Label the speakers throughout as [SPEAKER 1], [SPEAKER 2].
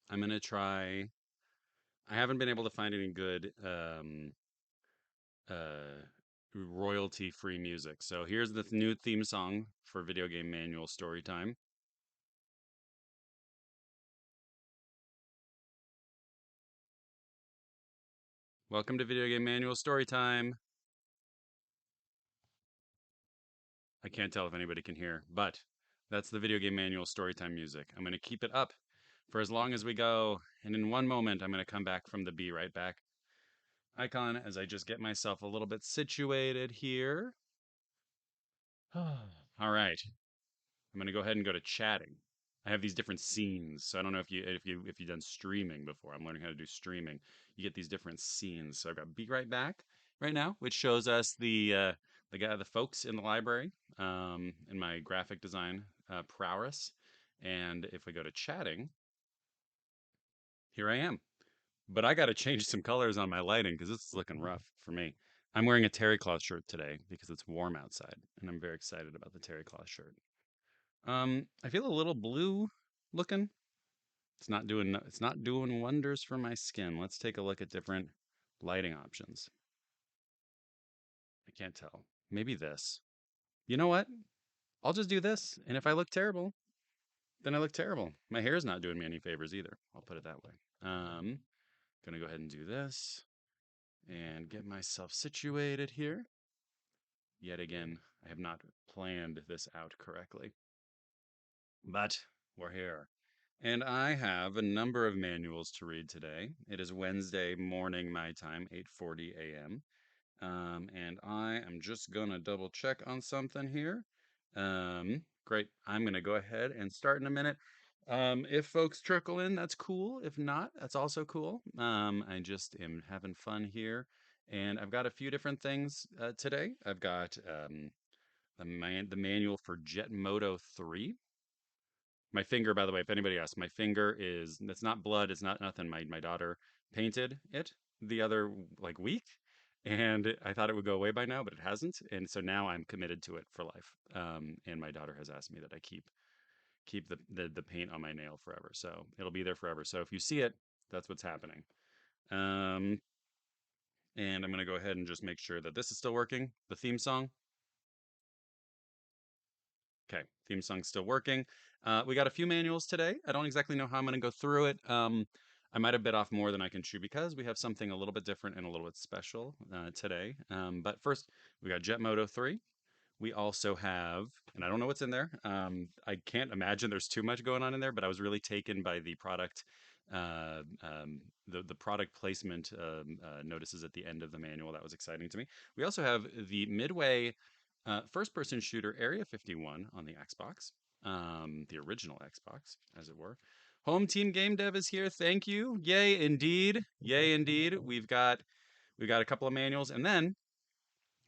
[SPEAKER 1] I'm gonna try. I haven't been able to find any good royalty-free music. So here's the new theme song for Video Game Manual Story Time. Welcome to Video Game Manual Story Time. I can't tell if anybody can hear, but that's the Video Game Manual Storytime music. I'm going to keep it up for as long as we go, and in one moment, I'm going to come back from the Be Right Back icon as I just get myself a little bit situated here. All right, I'm going to go ahead and go to chatting. I have these different scenes, so I don't know if you've done streaming before. I'm learning how to do streaming. You get these different scenes. So I've got Be Right Back right now, which shows us the folks in the library, in my graphic design prowess. And if we go to chatting, here I am. But I got to change some colors on my lighting because it's looking rough for me. I'm wearing a terry cloth shirt today because it's warm outside, and I'm very excited about the terry cloth shirt. I feel a little blue looking. It's not doing wonders for my skin. Let's take a look at different lighting options. I can't tell. Maybe this. You know what? I'll just do this, and if I look terrible, then I look terrible. My hair's not doing me any favors either. I'll put it that way. Gonna go ahead and do this and get myself situated here. Yet again, I have not planned this out correctly. But we're here. And I have a number of manuals to read today. It is Wednesday morning my time, 8:40 a.m. And I am just gonna double check on something here. Great. I'm gonna go ahead and start in a minute. If folks trickle in, that's cool. If not, that's also cool. I just am having fun here. And I've got a few different things today. I've got the manual for Jet Moto 3. My finger, by the way, if anybody asks, my finger is, it's not blood, it's not nothing. My daughter painted it the other like week, and I thought it would go away by now, but it hasn't. And so now I'm committed to it for life. And my daughter has asked me that I keep the paint on my nail forever. So it'll be there forever. So if you see it, that's what's happening. Um, and I'm gonna go ahead and just make sure that this is still working. The theme song. Okay, theme song's still working. We got a few manuals today. I don't exactly know how I'm going to go through it. I might have bit off more than I can chew because we have something a little bit different and a little bit special today. But first, we got Jet Moto 3. We also have, and I don't know what's in there. I can't imagine there's too much going on in there, but I was really taken by the product, the product placement notices at the end of the manual. That was exciting to me. We also have the Midway first-person shooter Area 51 on the Xbox, the original Xbox, as it were. Home Team Game Dev is here. Thank you. Yay, indeed. Yay, indeed. We've got a couple of manuals, and then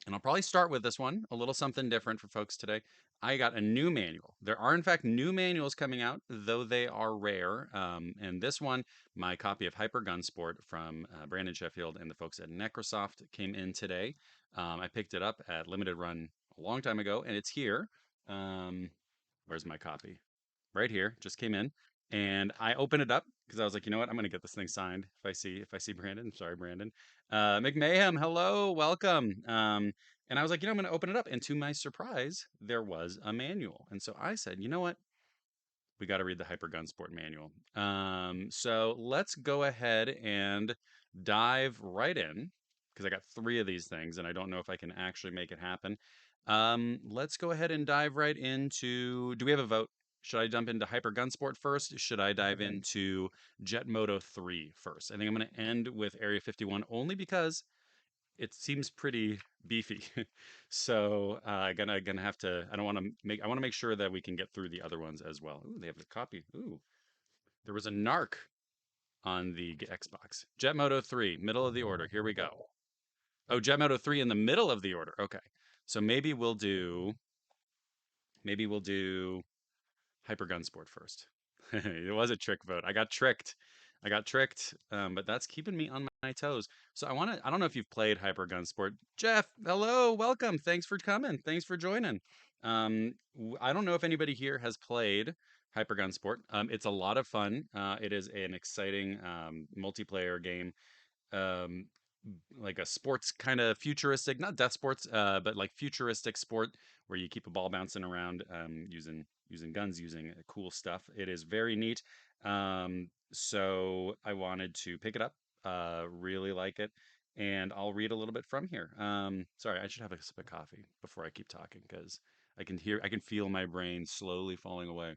[SPEAKER 1] and I'll probably start with this one, a little something different for folks today. I got a new manual. There are, in fact, new manuals coming out, though they are rare. And this one, my copy of Hyper Gunsport from Brandon Sheffield and the folks at Necrosoft came in today. I picked it up at Limited Run a long time ago, and it's here. Um, where's my copy? Right here, just came in, and I opened it up because I was like, you know what, I'm gonna get this thing signed if I see Brandon. Sorry, Brandon. McMahon, hello, welcome. And I was like, I'm gonna open it up, and to my surprise, there was a manual, and so I said, you know what, we got to read the Hyper Gunsport manual. So let's go ahead and dive right in because I got three of these things, and I don't know if I can actually make it happen. Let's go ahead and dive right into. Do we have a vote? Should I jump into Hyper Gunsport first? Should I dive into Jet Moto 3 first? I think I'm going to end with Area 51 only because it seems pretty beefy. So gonna have to. I don't want to make. I want to make sure that we can get through the other ones as well. Ooh, they have the copy. Ooh, there was a narc on the Xbox. Jet Moto 3, middle of the order. Here we go. Oh, Jet Moto 3 in the middle of the order. Okay, so maybe we'll do Hyper Gunsport first. It was a trick vote. I got tricked. But that's keeping me on my toes. So I don't know if you've played Hyper Gunsport. Jeff, hello, welcome. Thanks for coming. Thanks for joining. I don't know if anybody here has played Hyper Gunsport. It's a lot of fun. It is an exciting multiplayer game, um, like a sports kind of futuristic, not death sports, but like futuristic sport where you keep a ball bouncing around using guns, using cool stuff. It is very neat. So I wanted to pick it up. Really like it, and I'll read a little bit from here. Sorry, I should have a sip of coffee before I keep talking because I can feel my brain slowly falling away.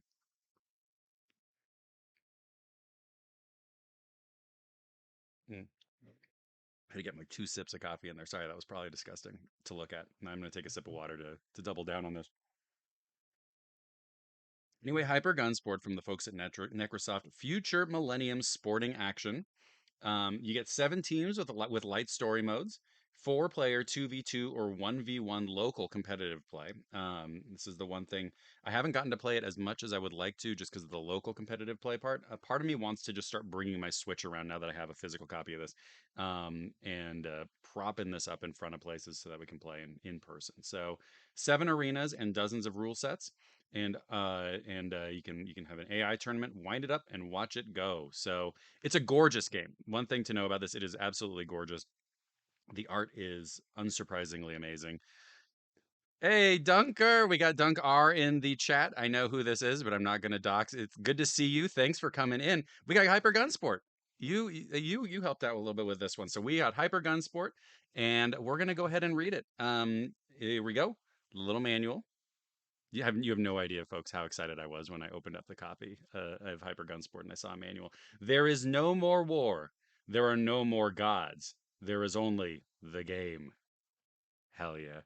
[SPEAKER 1] Mm. I had to get my two sips of coffee in there. Sorry, that was probably disgusting to look at. Now I'm going to take a sip of water to double down on this. Anyway, Hyper Gunsport from the folks at Necrosoft. Future Millennium Sporting Action. You get 7 teams with light story modes, 4-player 2v2 or 1v1 local competitive play. This is the one thing I haven't gotten to play it as much as I would like to, just because of the local competitive play part. A part of me wants to just start bringing my Switch around now that I have a physical copy of this, and propping this up in front of places so that we can play in person. So 7 arenas and dozens of rule sets. And you can have an AI tournament, wind it up, and watch it go. So it's a gorgeous game. One thing to know about this, it is absolutely gorgeous. The art is unsurprisingly amazing. Hey, Dunker, we got Dunk R in the chat. I know who this is, but I'm not going to dox. It's good to see you. Thanks for coming in. We got Hyper Gunsport. You helped out a little bit with this one. So we got Hyper Gunsport, and we're going to go ahead and read it. Here we go. Little manual. You have no idea, folks, how excited I was when I opened up the copy of Hyper Gunsport and I saw a manual. There is no more war. There are no more gods. There is only the game. Hell yeah.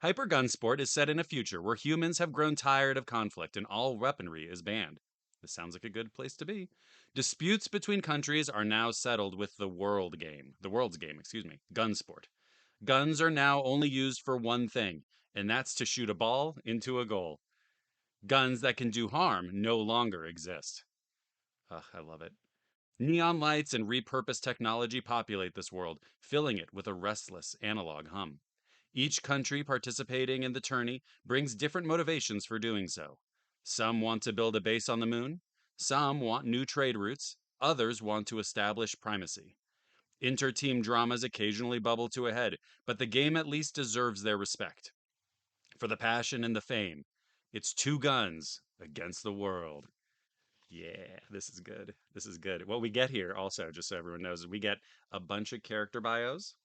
[SPEAKER 1] Hyper Gunsport is set in a future where humans have grown tired of conflict and all weaponry is banned. This sounds like a good place to be. Disputes between countries are now settled with the world's game, excuse me, Gunsport. Guns are now only used for one thing, and that's to shoot a ball into a goal. Guns that can do harm no longer exist. Ugh, I love it. Neon lights and repurposed technology populate this world, filling it with a restless analog hum. Each country participating in the tourney brings different motivations for doing so. Some want to build a base on the moon, some want new trade routes, others want to establish primacy. Inter team dramas occasionally bubble to a head, but the game at least deserves their respect. For the passion and the fame, it's two guns against the world. Yeah, this is good. This is good. What we get here, also, just so everyone knows, is we get a bunch of character bios.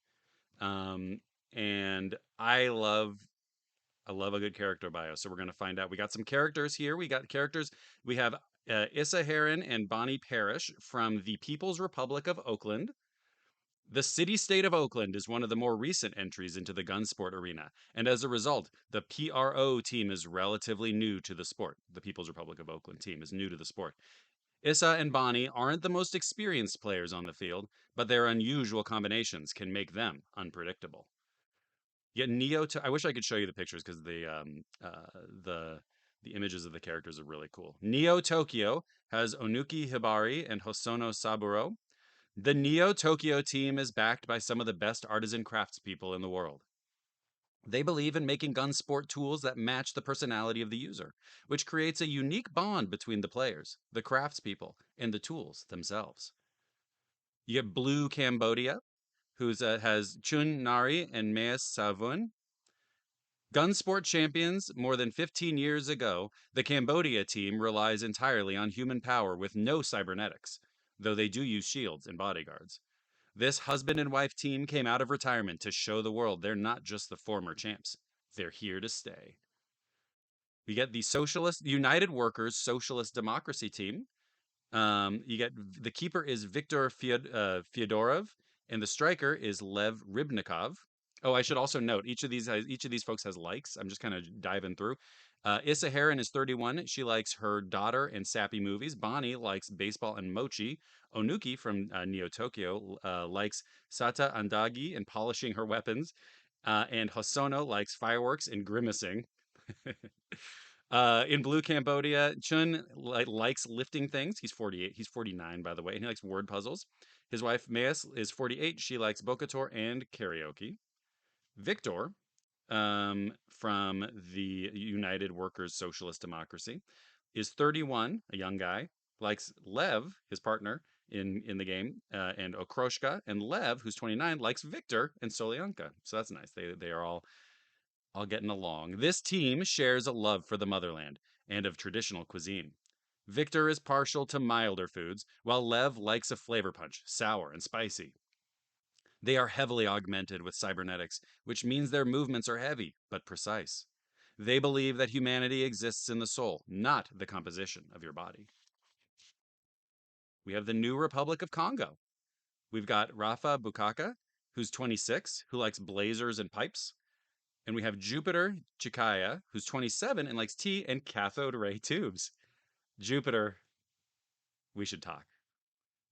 [SPEAKER 1] Um, and I love a good character bio. So we're gonna find out. We got some characters here. We got characters. We have Issa Heron and Bonnie Parrish from the People's Republic of Oakland. The city state of Oakland is one of the more recent entries into the Gunsport arena, and as a result, the PRO team is relatively new to the sport. The People's Republic of Oakland team is new to the sport. Issa and Bonnie aren't the most experienced players on the field, but their unusual combinations can make them unpredictable. Yet I wish I could show you the pictures because the images of the characters are really cool. Neo Tokyo has Onuki Hibari and Hosono Saburo. The Neo Tokyo team is backed by some of the best artisan craftspeople in the world. They believe in making gun sport tools that match the personality of the user, which creates a unique bond between the players, the craftspeople, and the tools themselves. You get Blue Cambodia, who has Chun Nari and Meas Savun. Gunsport champions more than 15 years ago, the Cambodia team relies entirely on human power with no cybernetics, though they do use shields and bodyguards. This husband and wife team came out of retirement to show the world they're not just the former champs. They're here to stay. We get the Socialist United Workers Socialist Democracy team. You get the keeper is Viktor Fyodorov, and the striker is Lev Rybnikov. Oh, I should also note each of these folks has likes. I'm just kind of diving through. Issa Heron is 31. She likes her daughter and sappy movies. Bonnie likes baseball and mochi. Onuki from Neo Tokyo likes Sata Andagi and polishing her weapons. And Hosono likes fireworks and grimacing. In Blue Cambodia, Chun likes lifting things. He's 48. He's 49, by the way, and he likes word puzzles. His wife, Mayas, is 48. She likes Bokator and karaoke. Victor, from the United Workers Socialist Democracy, is 31, a young guy, likes Lev, his partner in the game, and Okroshka, and Lev, who's 29, likes Victor and Solyanka. So that's nice. They are all getting along. This team shares a love for the motherland and of traditional cuisine. Victor is partial to milder foods, while Lev likes a flavor punch, sour and spicy. They are heavily augmented with cybernetics, which means their movements are heavy but precise. They believe that humanity exists in the soul, not the composition of your body. We have the New Republic of Congo. We've got Rafa Bukaka, who's 26, who likes blazers and pipes. And we have Jupiter Chikaya, who's 27 and likes tea and cathode ray tubes. Jupiter, we should talk.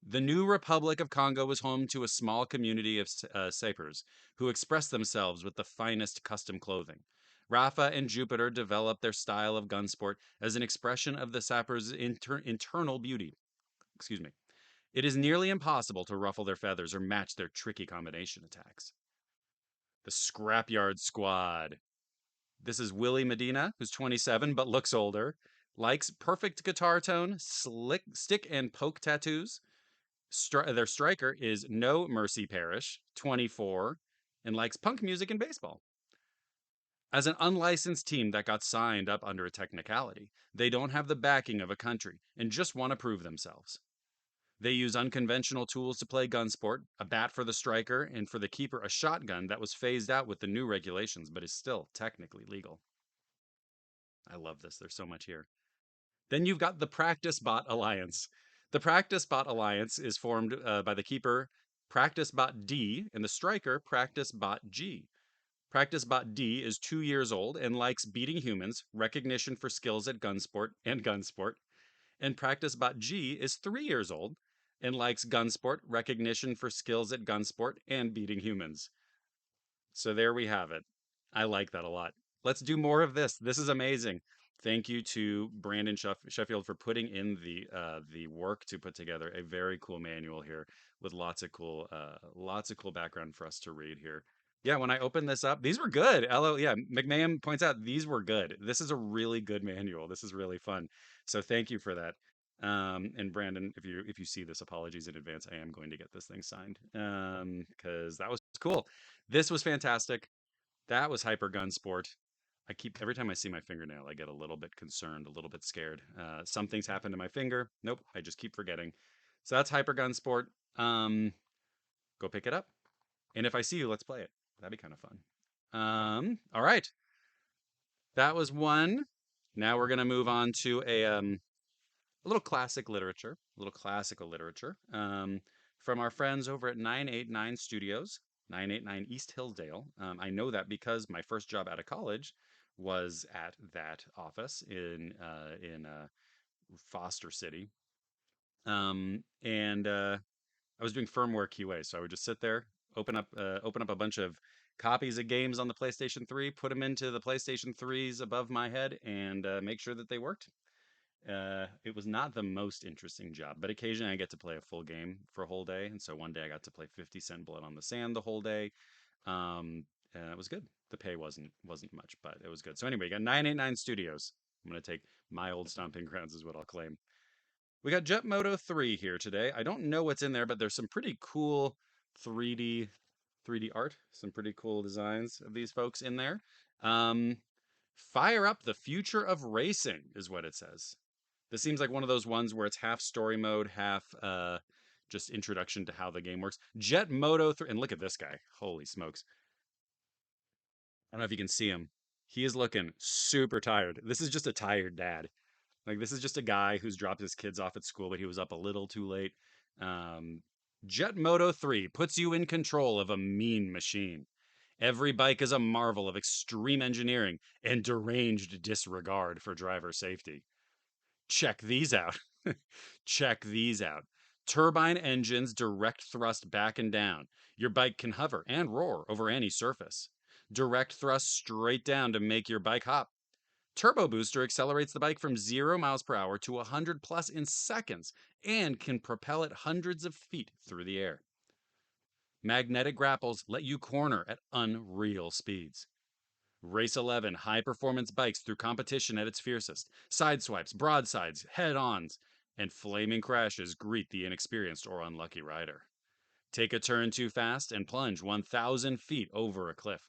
[SPEAKER 1] The new Republic of Congo was home to a small community of sappers who expressed themselves with the finest custom clothing. Rafa and Jupiter developed their style of gunsport as an expression of the sappers' internal beauty. Excuse me. It is nearly impossible to ruffle their feathers or match their tricky combination attacks. The Scrapyard Squad. This is Willie Medina, who's 27 but looks older, likes perfect guitar tone, slick stick and poke tattoos. Their striker is No Mercy Parish, 24, and likes punk music and baseball. As an unlicensed team that got signed up under a technicality, they don't have the backing of a country and just want to prove themselves. They use unconventional tools to play gunsport, a bat for the striker, and for the keeper, a shotgun that was phased out with the new regulations but is still technically legal. I love this. There's so much here. Then you've got the Practice Bot Alliance. The Practice Bot Alliance is formed by the keeper Practice Bot D and the striker Practice Bot G. Practice Bot D is 2 years old and likes beating humans, recognition for skills at Gunsport. And Practice Bot G is 3 years old and likes Gunsport, recognition for skills at Gunsport, and beating humans. So there we have it. I like that a lot. Let's do more of this. This is amazing. Thank you to Brandon Sheffield for putting in the work to put together a very cool manual here with lots of cool background for us to read here. Yeah, when I opened this up, these were good. Yeah, McMahon points out these were good. This is a really good manual. This is really fun. So thank you for that. And Brandon, if you see this, apologies in advance. I am going to get this thing signed because that was cool. This was fantastic. That was Hyper Gun Sport. I keep every time I see my fingernail, I get a little bit concerned, a little bit scared. Something's happened to my finger. Nope, I just keep forgetting. So that's Hyper Gun Sport. Go pick it up, and if I see you, let's play it. That'd be kind of fun. All right, that was one. Now we're gonna move on to a little classic literature, a little classical literature from our friends over at 989 Studios, 989 East Hillsdale. I know that because my first job out of college was at that office in Foster City, and I was doing firmware QA, so I would just sit there, open up a bunch of copies of games on the PlayStation 3, put them into the PlayStation 3s above my head, and make sure that they worked. It was not the most interesting job, but occasionally I get to play a full game for a whole day. And so one day I got to play 50 Cent Blood on the Sand the whole day. And it was good. The pay wasn't much, but it was good. So anyway, you got 989 Studios. I'm gonna take my old stomping grounds is what I'll claim. We got Jet Moto 3 here today. I don't know what's in there, but there's some pretty cool 3D 3D art, some pretty cool designs of these folks in there. Um, Fire up the future of racing is what it says. This seems like one of those ones where it's half story mode, half just introduction to how the game works. Jet Moto 3, and look at this guy. Holy smokes. I don't know if you can see him. He is looking super tired. This is just a tired dad. Like, this is just a guy who's dropped his kids off at school, but he was up a little too late. Um, Jet Moto 3 puts you in control of a mean machine. Every bike is a marvel of extreme engineering and deranged disregard for driver safety. Check these out. Check these out. Turbine engines direct thrust back and down. Your bike can hover and roar over any surface. Direct thrust straight down to make your bike hop. Turbo Booster accelerates the bike from 0 miles per hour to 100 plus in seconds and can propel it hundreds of feet through the air. Magnetic grapples let you corner at unreal speeds. Race 11, high performance bikes through competition at its fiercest. Side swipes, broadsides, head ons, and flaming crashes greet the inexperienced or unlucky rider. Take a turn too fast and plunge 1,000 feet over a cliff.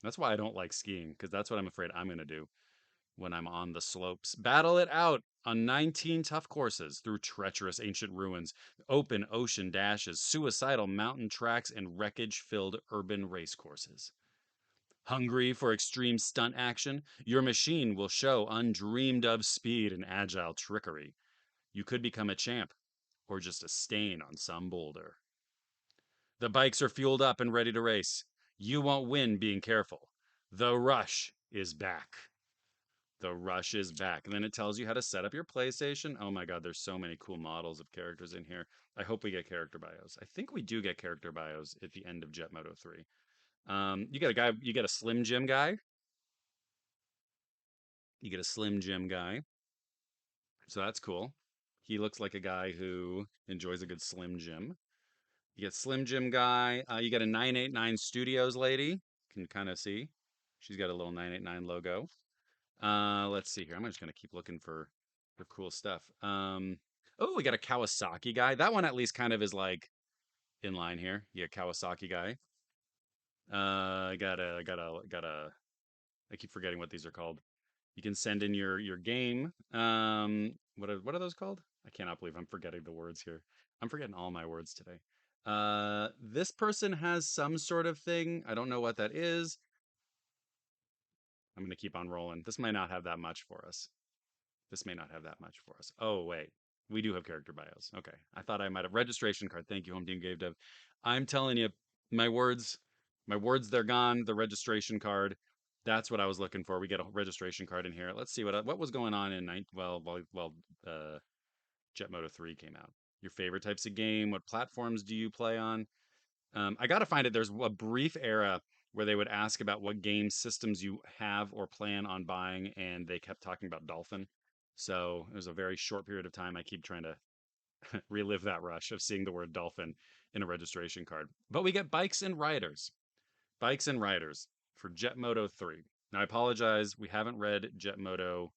[SPEAKER 1] That's why I don't like skiing, because that's what I'm afraid I'm going to do when I'm on the slopes. Battle it out on 19 tough courses through treacherous ancient ruins, open ocean dashes, suicidal mountain tracks, and wreckage filled urban race courses. Hungry for extreme stunt action? Your machine will show undreamed of speed and agile trickery. You could become a champ or just a stain on some boulder. The bikes are fueled up and ready to race. You won't win being careful. The rush is back. The rush is back. And then it tells you how to set up your PlayStation. Oh my God, there's so many cool models of characters in here. I hope we get character bios. I think we do get character bios at the end of Jet Moto 3. You get a guy, you get a Slim Jim guy. You get a Slim Jim guy. So that's cool. He looks like a guy who enjoys a good Slim Jim. You get Slim Jim guy. You get a 989 Studios lady. Can kind of see. She's got a little 989 logo. Let's see here. I'm just gonna keep looking for cool stuff. Oh, we got a Kawasaki guy. That one at least kind of is like in line here. Yeah, Kawasaki guy. Got a. I keep forgetting what these are called. You can send in your game. What are those called? I cannot believe I'm forgetting the words here. I'm forgetting all my words today. This person has some sort of thing. I don't know what that is. I'm gonna keep on rolling. This might not have that much for us. This may not have that much for us. Oh wait, we do have character bios. Okay, I thought I might have registration card. Thank you, Home Team Game Dev. I'm telling you, my words, my words, they're gone. The registration card. That's what I was looking for. We get a registration card in here. Let's see what was going on in Jet Moto 3 came out. Your favorite types of game? What platforms do you play on? I got to find it. There's a brief era where they would ask about what game systems you have or plan on buying, and they kept talking about Dolphin. So it was a very short period of time. I keep trying to relive that rush of seeing the word Dolphin in a registration card. But we get bikes and riders for Jet Moto 3. Now I apologize, we haven't read Jet Moto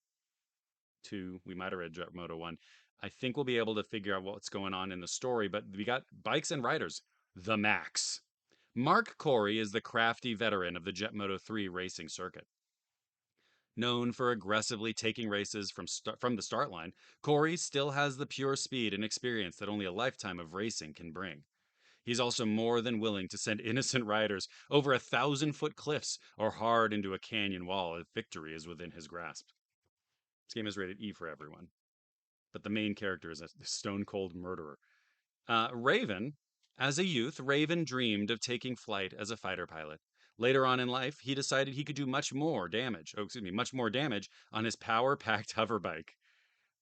[SPEAKER 1] 2. We might have read Jet Moto 1. I think we'll be able to figure out what's going on in the story, but we got bikes and riders, the Max. Mark Corey is the crafty veteran of the Jet Moto 3 racing circuit. Known for aggressively taking races from the start line, Corey still has the pure speed and experience that only a lifetime of racing can bring. He's also more than willing to send innocent riders over 1,000-foot cliffs or hard into a canyon wall if victory is within his grasp. This game is rated E for everyone, but the main character is a stone cold murderer. Raven. As a youth, Raven dreamed of taking flight as a fighter pilot. Later on in life, he decided he could do much more damage on his power-packed hoverbike.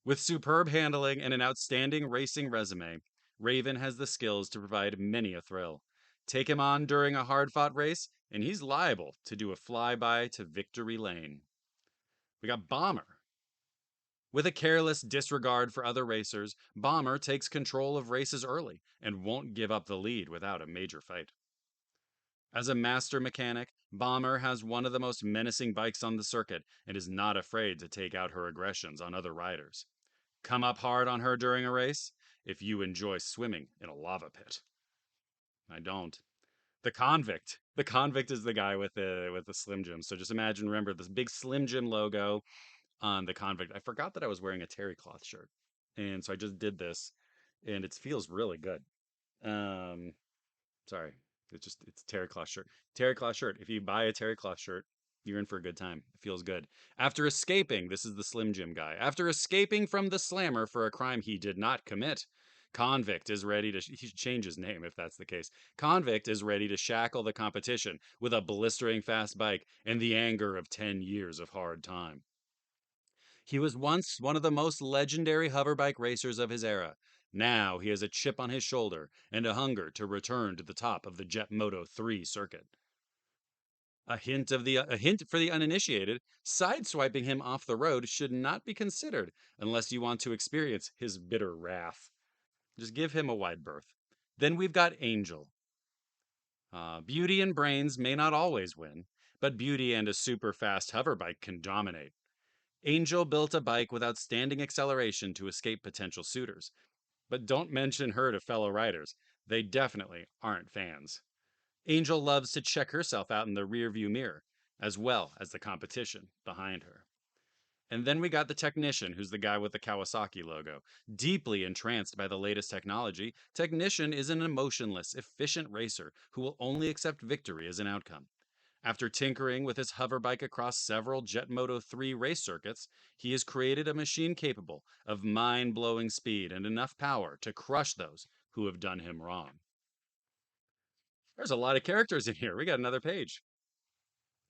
[SPEAKER 1] With superb handling and an outstanding racing resume, Raven has the skills to provide many a thrill. Take him on during a hard-fought race, and he's liable to do a flyby to victory lane. We got Bomber. With a careless disregard for other racers, Bomber takes control of races early and won't give up the lead without a major fight. As a master mechanic, Bomber has one of the most menacing bikes on the circuit and is not afraid to take out her aggressions on other riders. Come up hard on her during a race if you enjoy swimming in a lava pit. I don't. The convict. The convict is the guy with the Slim Jim. So just imagine, remember this big Slim Jim logo on the convict. I forgot that I was wearing a terry cloth shirt, and so I just did this, and it feels really good. Um, Sorry, it's a terry cloth shirt. Terry cloth shirt. If you buy a terry cloth shirt, you're in for a good time. It feels good. After escaping, this is the Slim Jim guy. After escaping from the slammer for a crime he did not commit, Convict is ready to. He should change his name if that's the case. Convict is ready to shackle the competition with a blistering fast bike and the anger of 10 years of hard time. He was once one of the most legendary hoverbike racers of his era. Now he has a chip on his shoulder and a hunger to return to the top of the Jet Moto 3 circuit. A hint for the uninitiated, sideswiping him off the road should not be considered unless you want to experience his bitter wrath. Just give him a wide berth. Then we've got Angel. Beauty and brains may not always win, but Beauty and a super fast hover bike can dominate. Angel built a bike with outstanding acceleration to escape potential suitors, but don't mention her to fellow riders. They definitely aren't fans. Angel loves to check herself out in the rearview mirror, as well as the competition behind her. And then we got the technician, who's the guy with the Kawasaki logo. Deeply entranced by the latest technology, Technician is an emotionless, efficient racer who will only accept victory as an outcome. After tinkering with his hoverbike across several Jet Moto 3 race circuits, he has created a machine capable of mind blowing speed and enough power to crush those who have done him wrong. There's a lot of characters in here. We got another page.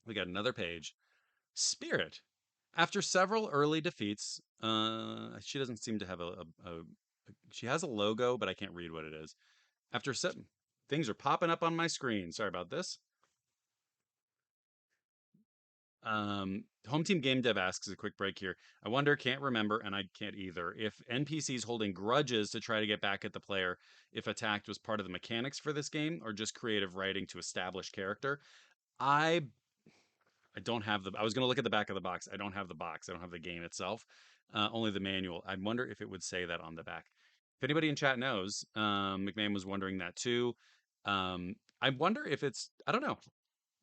[SPEAKER 1] We got another page. Spirit. After several early defeats, she doesn't seem to have she has a logo, but I can't read what it is. After seven, things are popping up on my screen. Sorry about this. Home Team Game Dev asks a quick break here. I wonder, can't remember, and I can't either, if NPCs holding grudges to try to get back at the player if attacked was part of the mechanics for this game or just creative writing to establish character. I I don't have the. I was going to look at the back of the box. I don't have the box. I don't have the game itself. Only the manual. I wonder if it would say that on the back. If anybody in chat knows, McMahon was wondering that too. I wonder if it's. I don't know.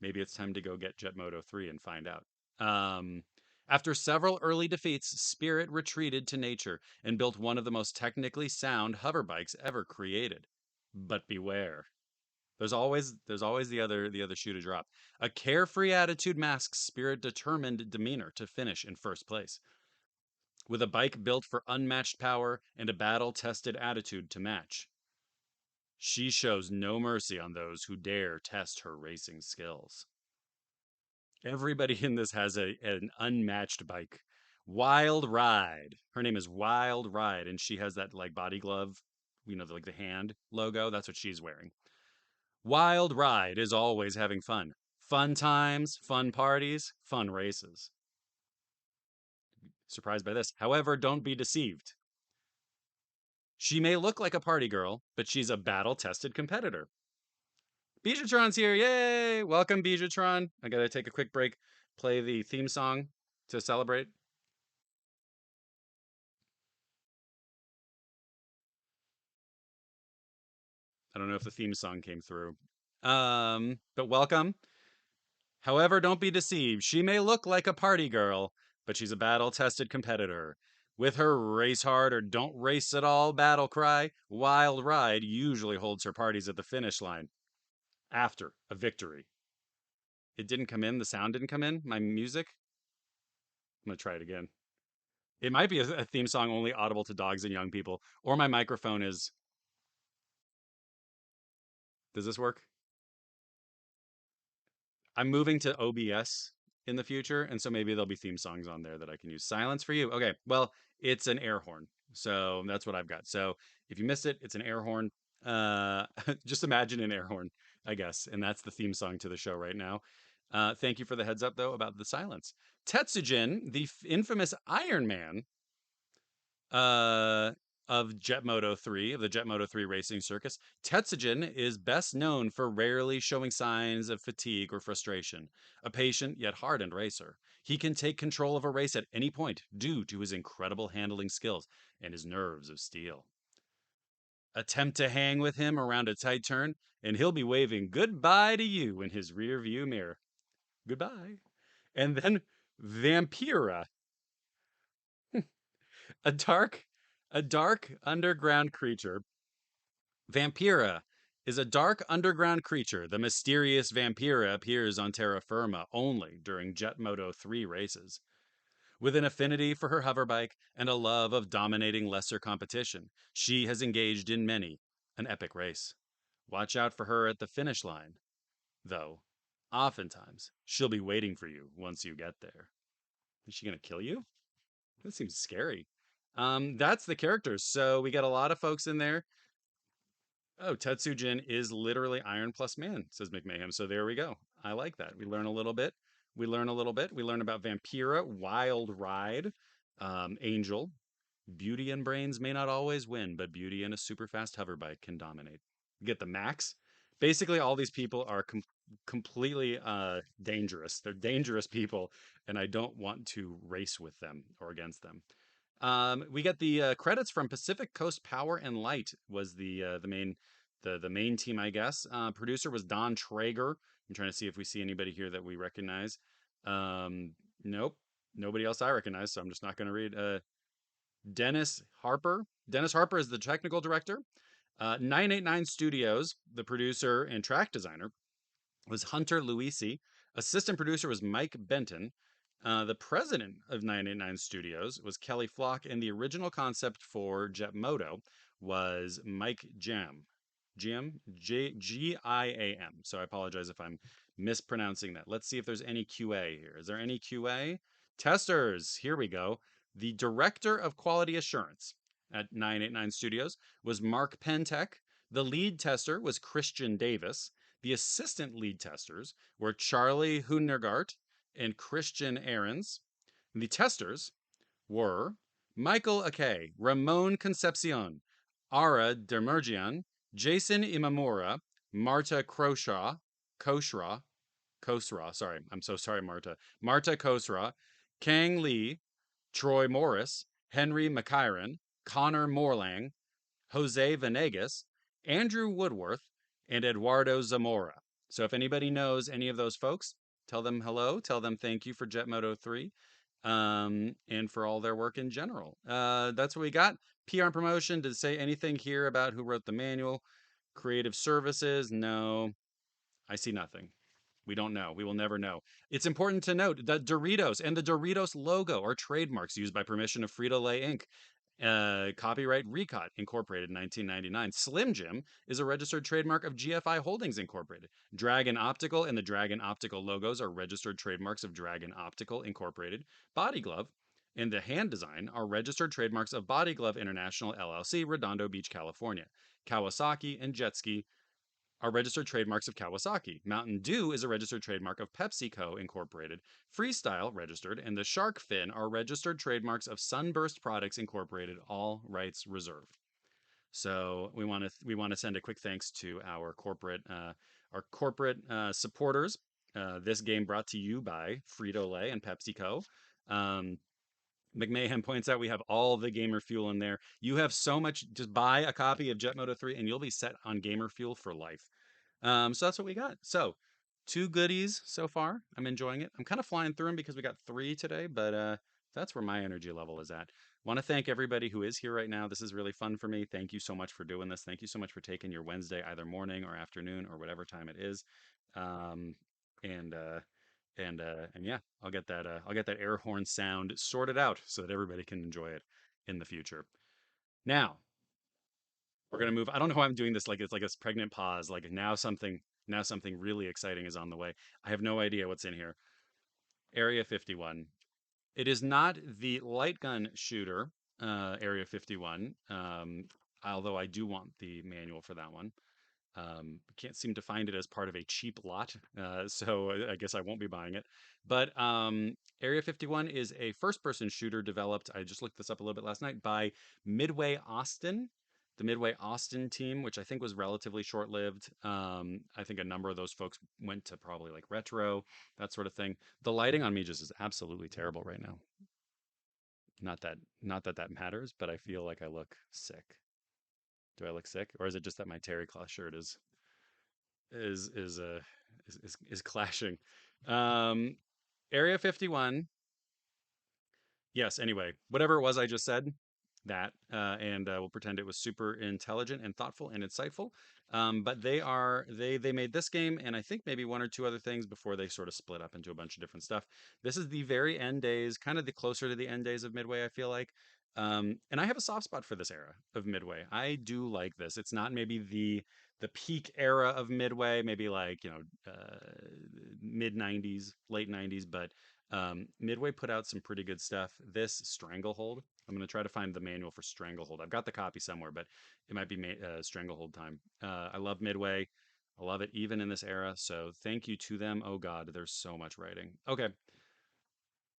[SPEAKER 1] Maybe it's time to go get Jet Moto 3 and find out. Um, After several early defeats, Spirit retreated to nature and built one of the most technically sound hover bikes ever created. But beware. There's always the other shoe to drop. A carefree attitude masks Spirit determined demeanor to finish in first place. With a bike built for unmatched power and a battle-tested attitude to match. She shows no mercy on those who dare test her racing skills. Everybody in this has an unmatched bike. Wild Ride. Her name is Wild Ride, and she has that like body glove, like the hand logo. That's what she's wearing. Wild Ride is always having fun. Fun times, fun parties, fun races. Surprised by this. However, don't be deceived. She may look like a party girl, but she's a battle tested competitor. Bijatron's here. Yay! Welcome, Bijatron. I gotta take a quick break, play the theme song to celebrate. I don't know if the theme song came through. But welcome. However, don't be deceived. She may look like a party girl, but she's a battle tested competitor. With her race hard or don't race at all battle cry, Wild Ride usually holds her parties at the finish line after a victory. It didn't come in. The sound didn't come in. My music. I'm going to try it again. It might be a theme song only audible to dogs and young people, or my microphone is. Does this work? I'm moving to OBS in the future, and so maybe there'll be theme songs on there that I can use. Silence for you. Okay, well, it's an air horn, so that's what I've got. So if you missed it, it's an air horn. Uh, just imagine an air horn, I guess, and that's the theme song to the show right now. Thank you for the heads up, though, about the silence. Tetsujin, the infamous Iron Man, uh, of Jet Moto 3, of the Jet Moto 3 racing circus, Tetsujin is best known for rarely showing signs of fatigue or frustration. A patient yet hardened racer, he can take control of a race at any point due to his incredible handling skills and his nerves of steel. Attempt to hang with him around a tight turn, and he'll be waving goodbye to you in his rearview mirror. Goodbye. And then Vampira, a dark a dark underground creature. Vampira is a dark underground creature. The mysterious Vampira appears on terra firma only during Jet Moto 3 races. With an affinity for her hoverbike and a love of dominating lesser competition, she has engaged in many an epic race. Watch out for her at the finish line, though. Oftentimes, she'll be waiting for you once you get there. Is she going to kill you? That seems scary. That's the characters. So we got a lot of folks in there. Oh, Tetsujin is literally Iron plus Man, says McMahon. So there we go. I like that. We learn a little bit. We learn a little bit. We learn about Vampira, Wild Ride, Angel. Beauty and brains may not always win, but beauty and a super fast hoverbike can dominate. You get the max. Basically, all these people are completely dangerous. They're dangerous people, and I don't want to race with them or against them. We get the credits from Pacific Coast Power and Light was the main team, I guess. Producer was Don Traeger. I'm trying to see if we see anybody here that we recognize. Um, nope, nobody else I recognize, so I'm just not going to read. Dennis Harper. Dennis Harper is the technical director. 989 Studios, the producer and track designer, was Hunter Luisi. Assistant producer was Mike Benton. The president of 989 Studios was Kelly Flock, and the original concept for Jet Moto was Mike Jam. Giam. So I apologize if I'm mispronouncing that. Let's see if there's any QA here. Is there any QA? Testers, here we go. The director of quality assurance at 989 Studios was Mark Pentek. The lead tester was Christian Davis. The assistant lead testers were Charlie Hundergart and Christian Ahrens. And the testers were Michael Akay, Ramon Concepcion, Ara Demergian, Jason Imamura, Marta Kosra, sorry, I'm so sorry, Marta Kosra, Kang Lee, Troy Morris, Henry McIron, Connor Morlang, Jose Venegas, Andrew Woodworth, and Eduardo Zamora. So if anybody knows any of those folks, tell them hello, tell them thank you for Jet Moto 3 and for all their work in general. That's what we got. PR and promotion. Did it say anything here about who wrote the manual? Creative services? No, I see nothing. We don't know. We will never know. It's important to note that Doritos and the Doritos logo are trademarks used by permission of Frito-Lay Inc. Copyright Recot Incorporated 1999. Slim Jim is a registered trademark of GFI Holdings Incorporated. Dragon Optical and the Dragon Optical logos are registered trademarks of Dragon Optical Incorporated. Body Glove and the hand design are registered trademarks of Body Glove International LLC, Redondo Beach, California. Kawasaki and Jet Ski are registered trademarks of Kawasaki. Mountain Dew is a registered trademark of PepsiCo Incorporated. Freestyle registered, and the Shark Fin are registered trademarks of Sunburst Products Incorporated. All rights reserved. So we want to send a quick thanks to our corporate supporters. This game brought to you by Frito Lay and PepsiCo. Um, McMahon points out we have all the gamer fuel in there. You have so much. Just buy a copy of Jet Moto 3 and you'll be set on gamer fuel for life. So that's what we got. So two goodies so far. I'm enjoying it. I'm kind of flying through them because we got three today, but that's where my energy level is at. Want to thank everybody who is here right now. This is really fun for me. Thank you so much for doing this. Thank you so much for taking your Wednesday, either morning or afternoon or whatever time it is. Um, and and yeah, I'll get that air horn sound sorted out so that everybody can enjoy it in the future. Now we're gonna move. I don't know why I'm doing this like it's like a pregnant pause. Like now something really exciting is on the way. I have no idea what's in here. Area 51. It is not the light gun shooter, Area 51. Although I do want the manual for that one. Can't seem to find it as part of a cheap lot, so I guess I won't be buying it. But Area 51 is a first-person shooter developed. I just looked this up a little bit last night by Midway Austin, the Midway Austin team, which I think was relatively short-lived. I think a number of those folks went to probably like retro, that sort of thing. The lighting on me just is absolutely terrible right now. Not that that matters, but I feel like I look sick. Do I look sick, or is it just that my terry cloth shirt is is uh is clashing. Um, Area 51. Yes. Anyway, whatever it was I just said, that and we'll pretend it was super intelligent and thoughtful and insightful. But they made this game and I think maybe one or two other things before they sort of split up into a bunch of different stuff. This is the very end days, kind of the closer to the end days of Midway, I feel like. And I have a soft spot for this era of Midway. I do like this. It's not maybe the peak era of Midway, maybe like mid '90s, late '90s, but Midway put out some pretty good stuff. This Stranglehold, I'm going to try to find the manual for Stranglehold. I've got the copy somewhere, but it might be Stranglehold time. I love Midway. I love it even in this era. So thank you to them. Oh God, there's so much writing. Okay,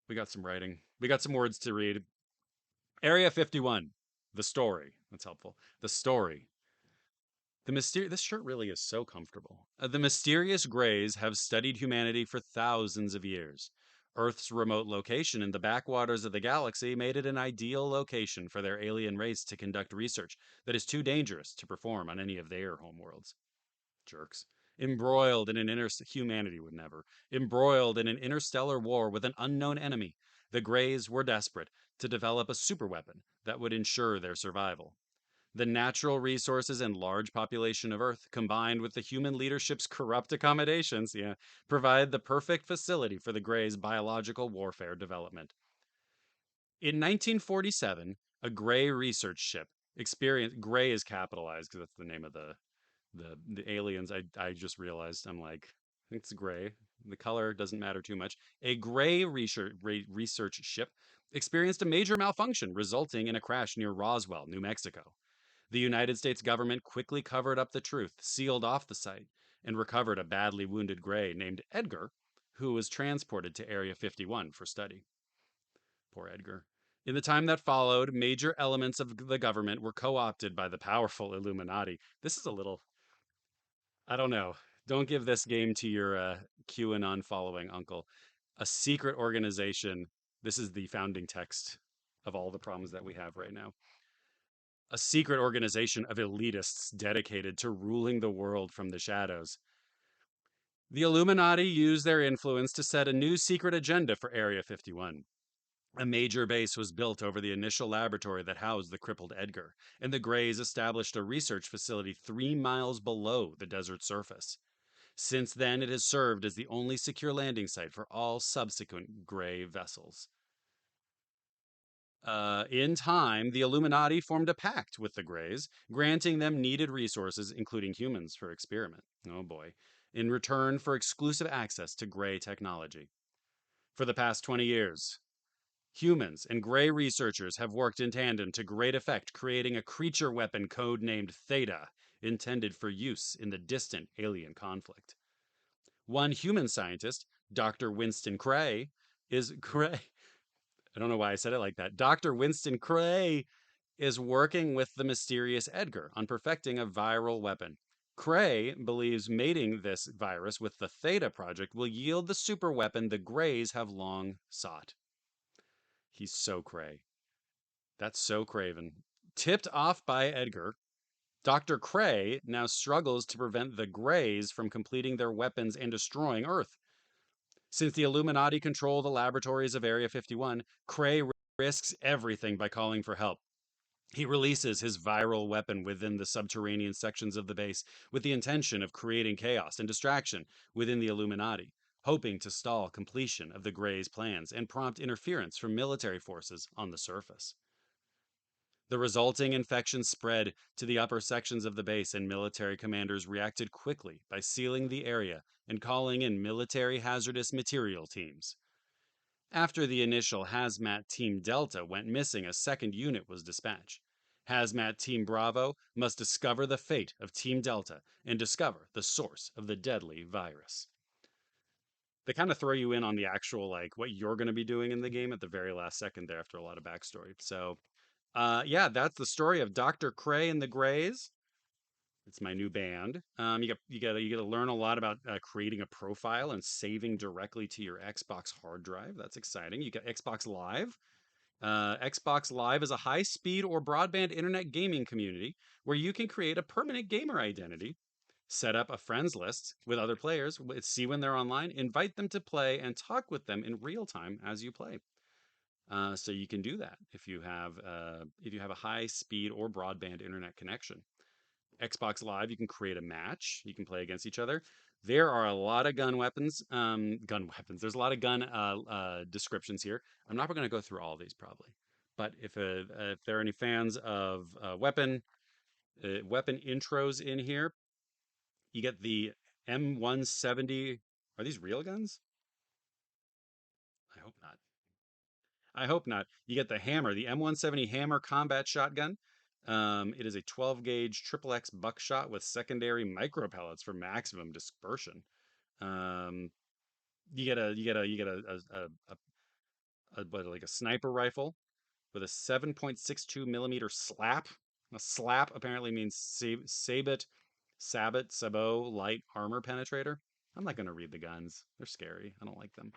[SPEAKER 1] we got some writing. We got some words to read. Area 51, the story. That's helpful. The story. This shirt really is so comfortable. The mysterious Greys have studied humanity for thousands of years. Earth's remote location in the backwaters of the galaxy made it an ideal location for their alien race to conduct research that is too dangerous to perform on any of their homeworlds. Jerks. Embroiled in an humanity would never. Embroiled in an interstellar war with an unknown enemy, the Greys were desperate to develop a superweapon that would ensure their survival. The natural resources and large population of Earth, combined with the human leadership's corrupt accommodations, provide the perfect facility for the Greys' biological warfare development. In 1947, a Grey research ship experienced Grey is capitalized because that's the name of the aliens. I just realized I'm like it's gray. The color doesn't matter too much. A gray research ship experienced a major malfunction, resulting in a crash near Roswell, New Mexico. The United States government quickly covered up the truth, sealed off the site, and recovered a badly wounded gray named Edgar, who was transported to Area 51 for study. Poor Edgar. In the time that followed, major elements of the government were co opted by the powerful Illuminati. This is a little I don't know. Don't give this game to your QAnon following uncle. A secret organization. This is the founding text of all the problems that we have right now. A secret organization of elitists dedicated to ruling the world from the shadows. The Illuminati used their influence to set a new secret agenda for Area 51. A major base was built over the initial laboratory that housed the crippled Edgar, and the Greys established a research facility 3 miles below the desert surface. Since then, it has served as the only secure landing site for all subsequent Grey vessels. In time, the Illuminati formed a pact with the Greys, granting them needed resources, including humans, for experiment. Oh boy. In return for exclusive access to Grey technology. For the past 20 years, humans and Grey researchers have worked in tandem to great effect, creating a creature weapon codenamed Theta, intended for use in the distant alien conflict. One human scientist, Dr. Winston Cray, is Cray. I don't know why I said it like that. Dr. Winston Cray is working with the mysterious Edgar on perfecting a viral weapon. Cray believes mating this virus with the Theta Project will yield the super weapon the Greys have long sought. He's so Cray. That's so Craven. Tipped off by Edgar, Dr. Cray now struggles to prevent the Greys from completing their weapons and destroying Earth. Since the Illuminati control the laboratories of Area 51, Cray risks everything by calling for help. He releases his viral weapon within the subterranean sections of the base with the intention of creating chaos and distraction within the Illuminati, hoping to stall completion of the Greys' plans and prompt interference from military forces on the surface. The resulting infection spread to the upper sections of the base, and military commanders reacted quickly by sealing the area and calling in military hazardous material teams. After the initial Hazmat Team Delta went missing, a second unit was dispatched. Hazmat Team Bravo must discover the fate of Team Delta and discover the source of the deadly virus. They kind of throw you in on the actual, like, what you're going to be doing in the game at the very last second there after a lot of backstory. So, yeah, that's the story of Dr. Cray and the Greys. It's my new band. You got to learn a lot about creating a profile and saving directly to your Xbox hard drive. That's exciting. You got Xbox Live. Xbox Live is a high-speed or broadband internet gaming community where you can create a permanent gamer identity, set up a friends list with other players, see when they're online, invite them to play, and talk with them in real time as you play. So you can do that if you have a high-speed or broadband internet connection. Xbox Live, you can create a match. You can play against each other. There are a lot of gun weapons. Gun weapons. There's a lot of gun descriptions here. I'm not going to go through all of these probably, but if there are any fans of weapon intros in here, you get the M170. Are these real guns? I hope not. I hope not. You get the hammer, the M170 Hammer combat shotgun. It is a 12 gauge triple X buckshot with secondary micro pellets for maximum dispersion. Um, like a sniper rifle with a 7.62 millimeter slap. A slap apparently means sabot Sabot, Sabot, light armor penetrator. I'm not going to read the guns. They're scary. I don't like them.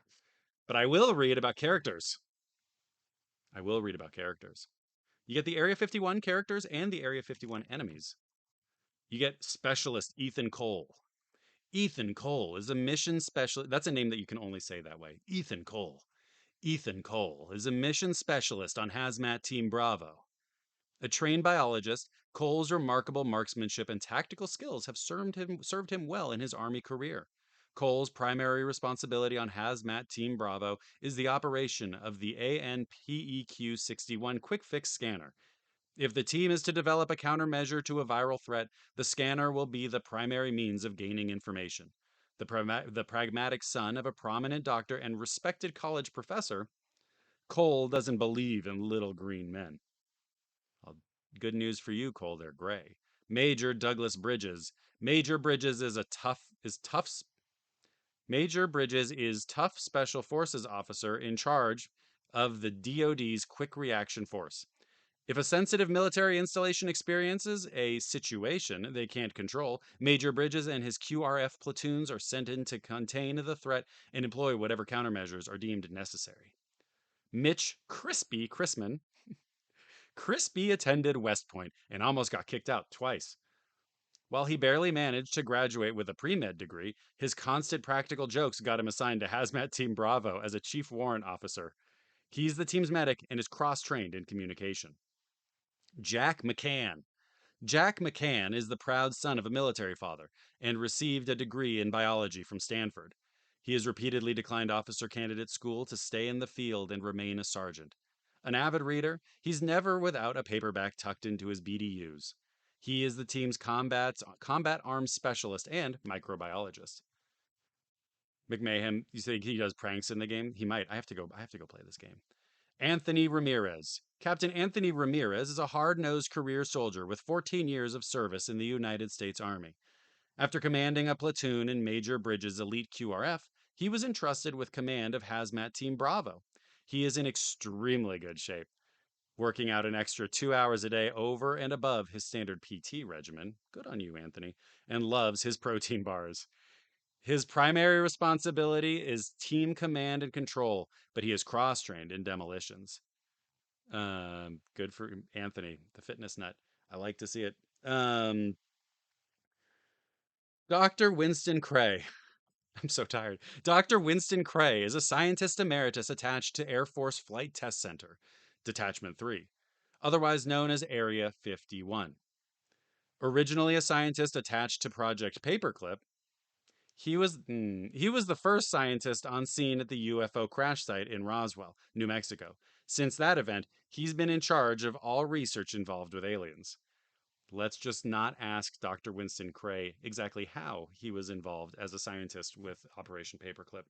[SPEAKER 1] But I will read about characters. I will read about characters. You get the Area 51 characters and the Area 51 enemies. You get Specialist Ethan Cole. Ethan Cole is a mission specialist. That's a name that you can only say that way. Ethan Cole. Ethan Cole is a mission specialist on Hazmat Team Bravo. A trained biologist, Cole's remarkable marksmanship and tactical skills have served him well in his Army career. Cole's primary responsibility on Hazmat Team Bravo is the operation of the ANPEQ 61 Quick Fix Scanner. If the team is to develop a countermeasure to a viral threat, the scanner will be the primary means of gaining information. The pragmatic son of a prominent doctor and respected college professor, Cole doesn't believe in little green men. Well, good news for you, Cole. They're gray. Major Douglas Bridges. Major Bridges Major Bridges is tough special forces officer in charge of the DoD's Quick Reaction Force. If a sensitive military installation experiences a situation they can't control, Major Bridges and his QRF platoons are sent in to contain the threat and employ whatever countermeasures are deemed necessary. Mitch Crispy Chrisman. Crispy attended West Point and almost got kicked out twice. While he barely managed to graduate with a pre med degree, his constant practical jokes got him assigned to Hazmat Team Bravo as a chief warrant officer. He's the team's medic and is cross trained in communication. Jack McCann. Jack McCann is the proud son of a military father and received a degree in biology from Stanford. He has repeatedly declined officer candidate school to stay in the field and remain a sergeant. An avid reader, he's never without a paperback tucked into his BDUs. He is the team's combat arms specialist and microbiologist. McMahon, you say he does pranks in the game? He might. I have to go play this game. Anthony Ramirez. Captain Anthony Ramirez is a hard nosed career soldier with 14 years of service in the United States Army. After commanding a platoon in Major Bridges' elite QRF, he was entrusted with command of Hazmat Team Bravo. He is in extremely good shape, working out an extra 2 hours a day over and above his standard PT regimen. Good on you, Anthony. And loves his protein bars. His primary responsibility is team command and control, but he is cross trained in demolitions. Good for Anthony, the fitness nut. I like to see it. Um, Dr. Winston Cray. I'm so tired. Dr. Winston Cray is a scientist emeritus attached to Air Force Flight Test Center, Detachment 3, otherwise known as Area 51. Originally a scientist attached to Project Paperclip, he was the first scientist on scene at the UFO crash site in Roswell, New Mexico. Since that event, he's been in charge of all research involved with aliens. Let's just not ask Dr. Winston Cray exactly how he was involved as a scientist with Operation Paperclip.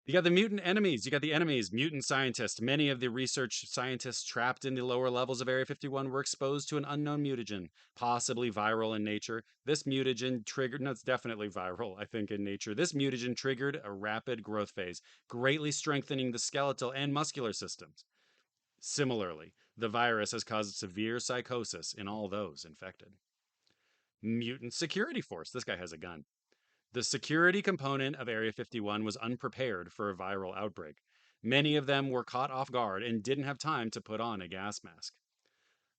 [SPEAKER 1] You got the mutant enemies. You got the enemies, mutant scientists. Many of the research scientists trapped in the lower levels of Area 51 were exposed to an unknown mutagen, possibly viral in nature. This mutagen triggered, no, it's definitely viral, I think, in nature. This mutagen triggered a rapid growth phase, greatly strengthening the skeletal and muscular systems. Similarly, the virus has caused severe psychosis in all those infected. Mutant security force. This guy has a gun. The security component of Area 51 was unprepared for a viral outbreak. Many of them were caught off guard and didn't have time to put on a gas mask.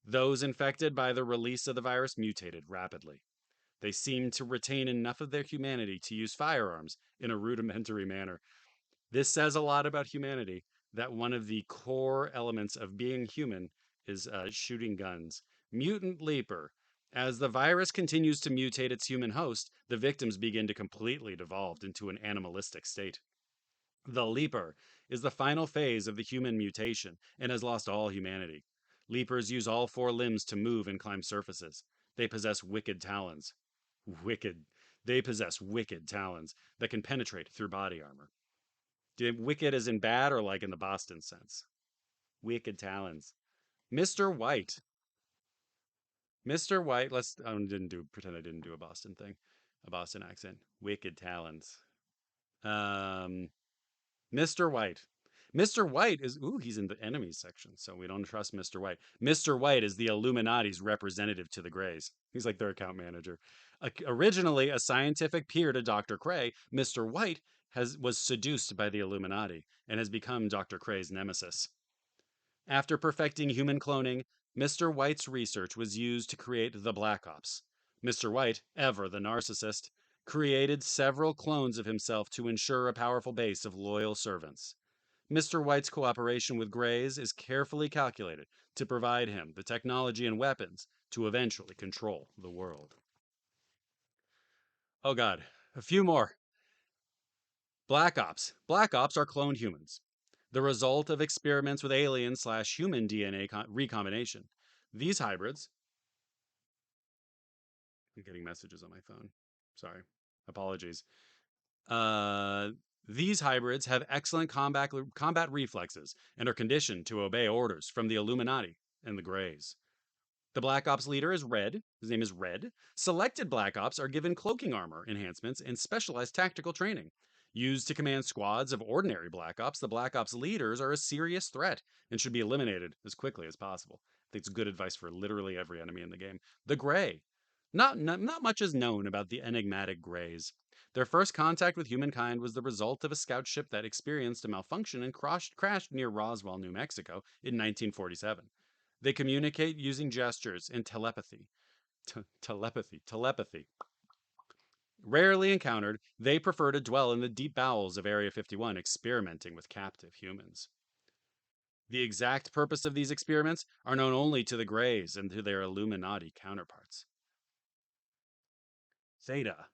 [SPEAKER 1] Those infected by the release of the virus mutated rapidly. They seemed to retain enough of their humanity to use firearms in a rudimentary manner. This says a lot about humanity, that one of the core elements of being human is shooting guns. Mutant Leaper. As the virus continues to mutate its human host, the victims begin to completely devolve into an animalistic state. The Leaper is the final phase of the human mutation and has lost all humanity. Leapers use all four limbs to move and climb surfaces. They possess wicked talons. Wicked. They possess wicked talons that can penetrate through body armor. Wicked as in bad or like in the Boston sense? Wicked talons. Mr. White. Mr. White, let's didn't do pretend I didn't do a Boston thing. A Boston accent. Wicked talons. Um Mr. White. Mr. White is, ooh, he's in the enemies section, so we don't trust Mr. White. Mr. White is the Illuminati's representative to the Greys. He's like their account manager. Originally a scientific peer to Dr. Cray, Mr. White was seduced by the Illuminati and has become Dr. Cray's nemesis. After perfecting human cloning, Mr. White's research was used to create the Black Ops. Mr. White, ever the narcissist, created several clones of himself to ensure a powerful base of loyal servants. Mr. White's cooperation with Greys is carefully calculated to provide him the technology and weapons to eventually control the world. Oh god, a few more. Black Ops. Black Ops are cloned humans, the result of experiments with alien slash human DNA recombination. These hybrids, I'm getting messages on my phone. Sorry. Apologies. Uh, these hybrids have excellent combat reflexes and are conditioned to obey orders from the Illuminati and the Greys. The Black Ops leader is Red. His name is Red. Selected Black Ops are given cloaking armor enhancements and specialized tactical training. Used to command squads of ordinary Black Ops, the Black Ops leaders are a serious threat and should be eliminated as quickly as possible. I think it's good advice for literally every enemy in the game. The Grey. Not much is known about the enigmatic Greys. Their first contact with humankind was the result of a scout ship that experienced a malfunction and crashed near Roswell, New Mexico in 1947. They communicate using gestures and telepathy. Telepathy. Rarely encountered, they prefer to dwell in the deep bowels of Area 51, experimenting with captive humans. The exact purpose of these experiments are known only to the Greys and to their Illuminati counterparts. Theta.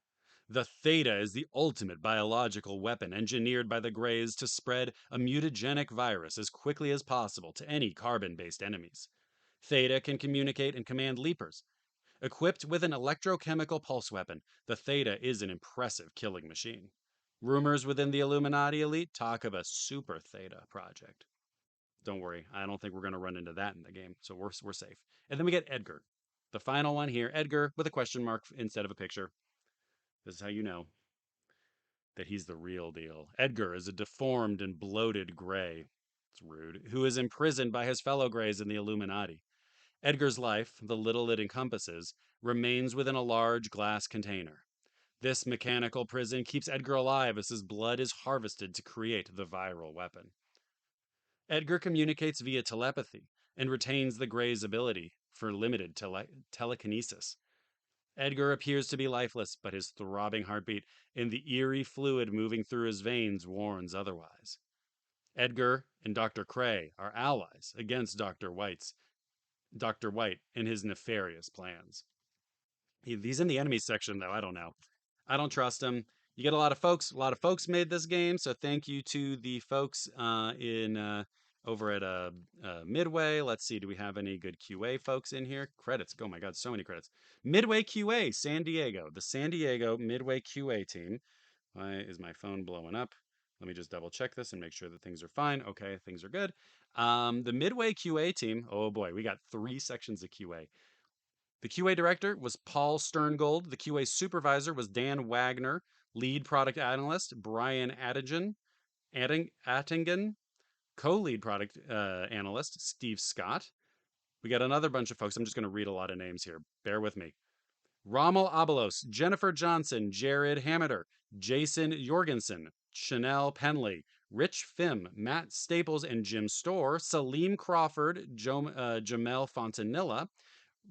[SPEAKER 1] The Theta is the ultimate biological weapon engineered by the Greys to spread a mutagenic virus as quickly as possible to any carbon based enemies. Theta can communicate and command leapers. Equipped with an electrochemical pulse weapon, the Theta is an impressive killing machine. Rumors within the Illuminati elite talk of a Super Theta project. Don't worry, I don't think we're going to run into that in the game, so we're safe. And then we get Edgar. The final one here, Edgar with a question mark instead of a picture. This is how you know that he's the real deal. Edgar is a deformed and bloated Grey. It's rude. Who is imprisoned by his fellow Greys in the Illuminati. Edgar's life, the little it encompasses, remains within a large glass container. This mechanical prison keeps Edgar alive as his blood is harvested to create the viral weapon. Edgar communicates via telepathy and retains the Grey's ability for limited telekinesis. Edgar appears to be lifeless, but his throbbing heartbeat and the eerie fluid moving through his veins warns otherwise. Edgar and Dr. Cray are allies against Dr. White and his nefarious plans. He's in the enemies section though. I don't know. I don't trust him. You get a lot of folks. A lot of folks made this game, so thank you to the folks in over at Midway. Let's see. Do we have any good QA folks in here? Credits. Oh my God, so many credits. Midway QA, San Diego. The San Diego Midway QA team. Why is my phone blowing up? Let me just double check this and make sure that things are fine. Okay, things are good. The Midway QA team. Oh boy, we got 3 sections of QA. The QA director was Paul Sterngold. The QA supervisor was Dan Wagner. Lead product analyst Brian Attingen. Co-lead product analyst Steve Scott. We got another bunch of folks. I'm just going to read a lot of names here. Bear with me. Rommel Abelos, Jennifer Johnson, Jared Hammeter, Jason Jorgensen, Chanel Penley, Rich Phim, Matt Staples and Jim Storr, Salim Crawford, Jamel Fontanilla,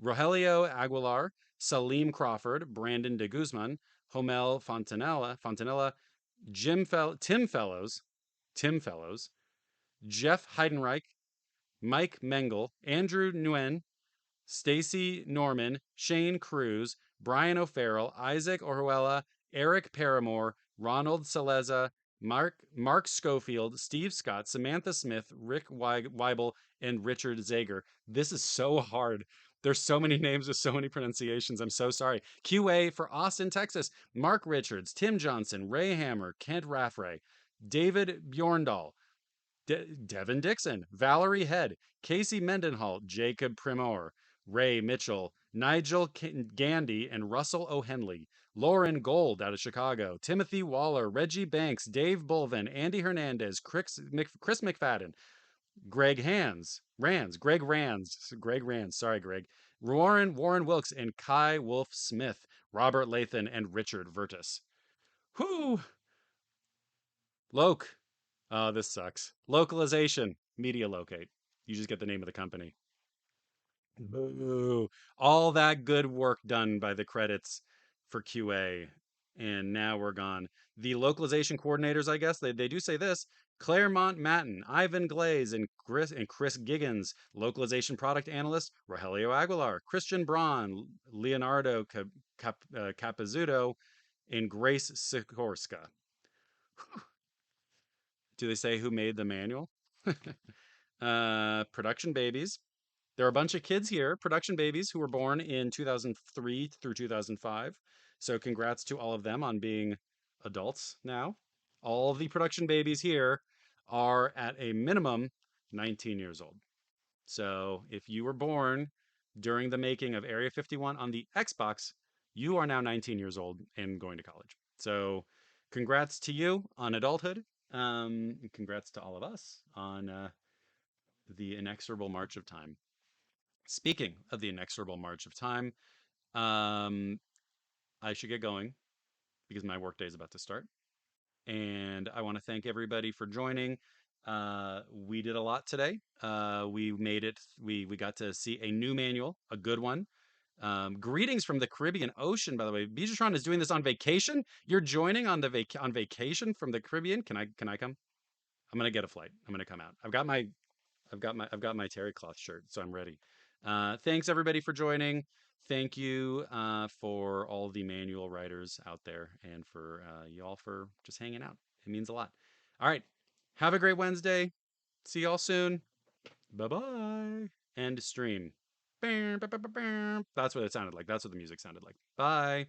[SPEAKER 1] Rogelio Aguilar, Salim Crawford, Brandon de Guzman, Homel Fontanella, Tim Fellows, Jeff Heidenreich, Mike Mengel, Andrew Nguyen, Stacy Norman, Shane Cruz, Brian O'Farrell, Isaac Oruella, Eric Paramore, Ronald Saleza, Mark Schofield, Steve Scott, Samantha Smith, Rick Weibel, and Richard Zager. This is so hard. There's so many names with so many pronunciations. I'm so sorry. QA for Austin, Texas. Mark Richards, Tim Johnson, Ray Hammer, Kent Raffray, David Bjorndal, Devin Dixon, Valerie Head, Casey Mendenhall, Jacob Primor, Ray Mitchell, Nigel Gandy and Russell O'Henley, Lauren Gold out of Chicago, Timothy Waller, Reggie Banks, Dave Bulvin, Andy Hernandez, Chris McFadden, Greg Rands, sorry, Greg, Warren Wilkes, and Kai Wolf Smith, Robert Lathan, and Richard Vertus. Whoo! Loke. Oh, this sucks. Localization. Media locate. You just get the name of the company. Boo. All that good work done by the credits for QA. And now we're gone. The localization coordinators, I guess, they do say this. Claremont Matten, Ivan Glaze, and Chris Giggins. Localization product analyst, Rogelio Aguilar, Christian Braun, Leonardo Capizzuto, and Grace Sikorska. Do they say who made the manual? Production babies. There are a bunch of kids here, production babies, who were born in 2003 through 2005. So congrats to all of them on being adults now. All of the production babies here are at a minimum 19 years old. So if you were born during the making of Area 51 on the Xbox, you are now 19 years old and going to college. So congrats to you on adulthood. Congrats to all of us on the inexorable march of time. Speaking of the inexorable march of time, um, I should get going because my workday is about to start. And I want to thank everybody for joining. We did a lot today. We made it. We got to see a new manual, a good one. Greetings from the Caribbean Ocean, by the way. Beachtron is doing this on vacation. You're joining on on vacation from the Caribbean. Can I come? I'm gonna get a flight. I'm gonna come out. I've got my terry cloth shirt, so I'm ready. Thanks everybody for joining. Thank you for all the manual writers out there, and for y'all for just hanging out. It means a lot. All right, have a great Wednesday. See y'all soon. Bye bye. End stream. That's what it sounded like. That's what the music sounded like. Bye.